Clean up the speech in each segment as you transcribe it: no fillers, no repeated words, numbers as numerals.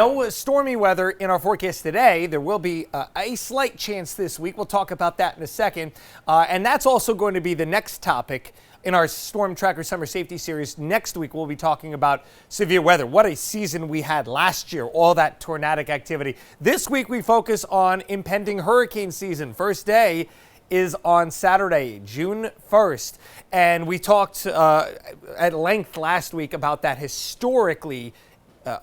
No stormy weather in our forecast today. There will be a slight chance this week. We'll talk about that in a second. And that's also going to be the next topic in our Storm Tracker Summer Safety Series. Next week, we'll be talking about severe weather. What a season we had last year, all that tornadic activity. This week, we focus on impending hurricane season. First day is on Saturday, June 1st. And we talked at length last week about that historically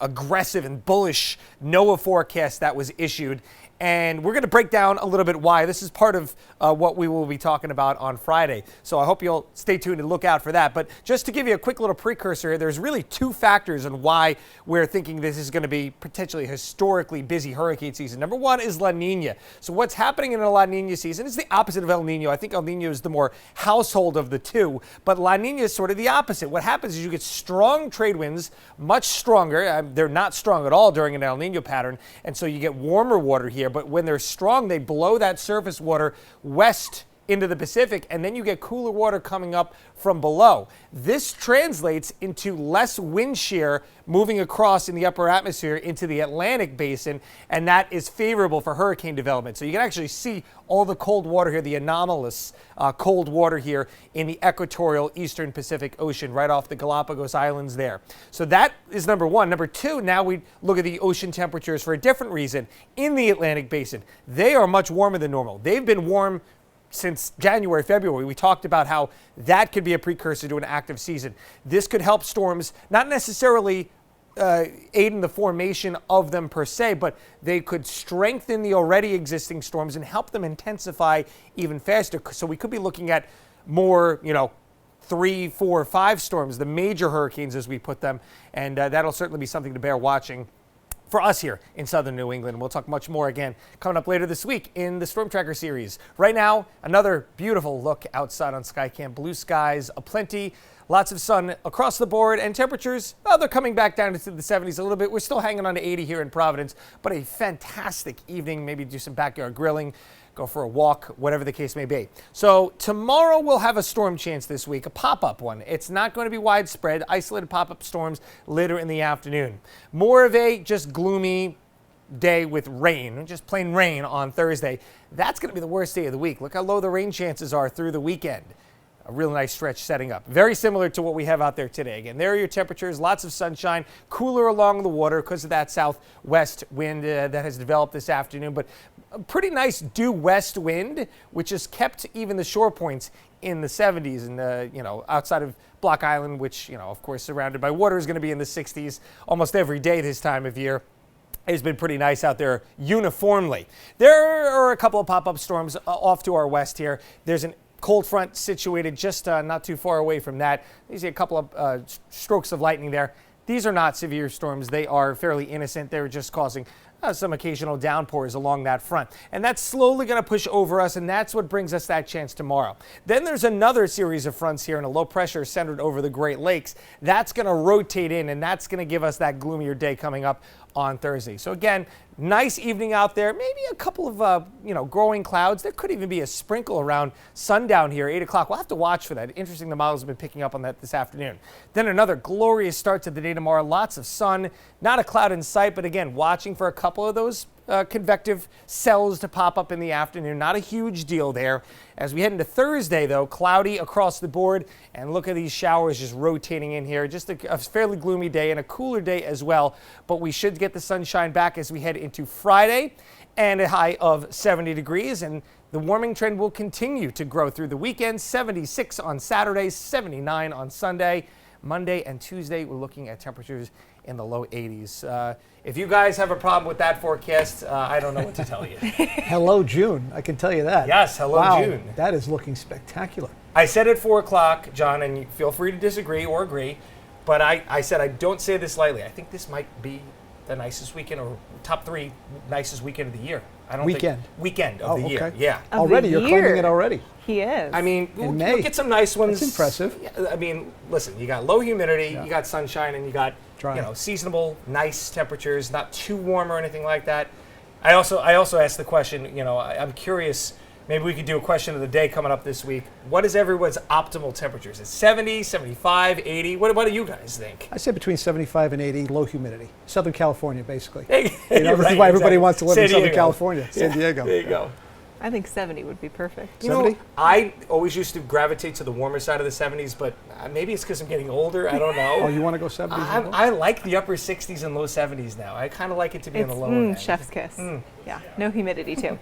aggressive and bullish NOAA forecast that was issued. And we're going to break down a little bit why. This is part of what we will be talking about on Friday. So I hope you'll stay tuned and look out for that. But just to give you a quick little precursor here, there's really two factors on why we're thinking this is going to be potentially a historically busy hurricane season. Number one is La Nina. So what's happening in a La Nina season is the opposite of El Nino. I think El Nino is the more household of the two, but La Nina is sort of the opposite. What happens is you get strong trade winds, much stronger. They're not strong at all during an El Nino pattern, and so you get warmer water here. But when they're strong, they blow that surface water west into the Pacific, and then you get cooler water coming up from below. This translates into less wind shear moving across in the upper atmosphere into the Atlantic basin, and that is favorable for hurricane development. So you can actually see all the cold water here, the anomalous cold water here in the equatorial eastern Pacific Ocean, right off the Galapagos Islands there. So that is number one. Number two, now we look at the ocean temperatures for a different reason in the Atlantic basin. They are much warmer than normal. They've been warm since January, February. We talked about how that could be a precursor to an active season. This could help storms, not necessarily aid in the formation of them per se, but they could strengthen the already existing storms and help them intensify even faster. So we could be looking at more, 3, 4, 5 storms, the major hurricanes as we put them, and that'll certainly be something to bear watching for us here in southern New England. We'll talk much more again coming up later this week in the Storm Tracker series. Right now, another beautiful look outside on Skycam. Blue skies aplenty, lots of sun across the board, and temperatures, well, they're coming back down into the 70s a little bit. We're still hanging on to 80 here in Providence, but a fantastic evening. Maybe do some backyard grilling, go for a walk, whatever the case may be. So tomorrow we'll have a storm chance this week, a pop-up one. It's not going to be widespread, isolated pop-up storms later in the afternoon. More of a just gloomy day with rain, just plain rain on Thursday. That's going to be the worst day of the week. Look how low the rain chances are through the weekend. A real nice stretch setting up. Very similar to what we have out there today. Again, there are your temperatures, lots of sunshine, cooler along the water because of that southwest wind that has developed this afternoon, but a pretty nice due west wind, which has kept even the shore points in the 70s and, outside of Block Island, which, of course, surrounded by water, is going to be in the 60s almost every day this time of year. It's been pretty nice out there uniformly. There are a couple of pop-up storms off to our west here. There's an cold front situated just not too far away from that. You see a couple of strokes of lightning there. These are not severe storms. They are fairly innocent. They're just causing some occasional downpours along that front. And that's slowly going to push over us, and that's what brings us that chance tomorrow. Then there's another series of fronts here, and a low pressure centered over the Great Lakes. That's going to rotate in, and that's going to give us that gloomier day coming up on Thursday. So again, nice evening out there. Maybe a couple of, growing clouds. There could even be a sprinkle around sundown here, 8 o'clock. We'll have to watch for that. Interesting, the models have been picking up on that this afternoon. Then another glorious start to the day tomorrow. Lots of sun, not a cloud in sight, but again, watching for a couple of those convective cells to pop up in the afternoon. Not a huge deal there. As we head into Thursday, though, cloudy across the board, and look at these showers just rotating in here. Just a fairly gloomy day and a cooler day as well, but we should get the sunshine back as we head into Friday, and a high of 70 degrees, and the warming trend will continue to grow through the weekend. 76 on Saturday, 79 on Sunday. Monday and Tuesday, we're looking at temperatures in the low 80s. If you guys have a problem with that forecast, I don't know what to tell you. Hello, June. I can tell you that. Yes, hello, wow, June. That is looking spectacular. I said at 4 o'clock, John, and you feel free to disagree or agree, but I said I don't say this lightly. I think this might be the nicest weekend, or top 3 nicest weekend of the year. Weekend of the year. Yeah. Already, you're claiming it already. He is. I mean, we'll get some nice ones. That's impressive. Yeah, I mean, listen, you got low humidity, you got sunshine, and you got dry. Seasonable, nice temperatures, not too warm or anything like that. I also asked the question. I'm curious Maybe we could do a question of the day coming up this week. What is everyone's optimal temperatures? Is it 70, 75, 80? What do you guys think? I say between 75 and 80, low humidity. Southern California, basically. Hey, You know, this is why everybody wants to live in Southern Diego. California, San Diego. There you go. I think 70 would be perfect. You know, 70? I always used to gravitate to the warmer side of the 70s, but maybe it's because I'm getting older. I don't know. Oh, you want to go 70s? as well? I like the upper 60s and low 70s now. I kind of like it to be on It's the lower end. chef's kiss. Yeah, no humidity too.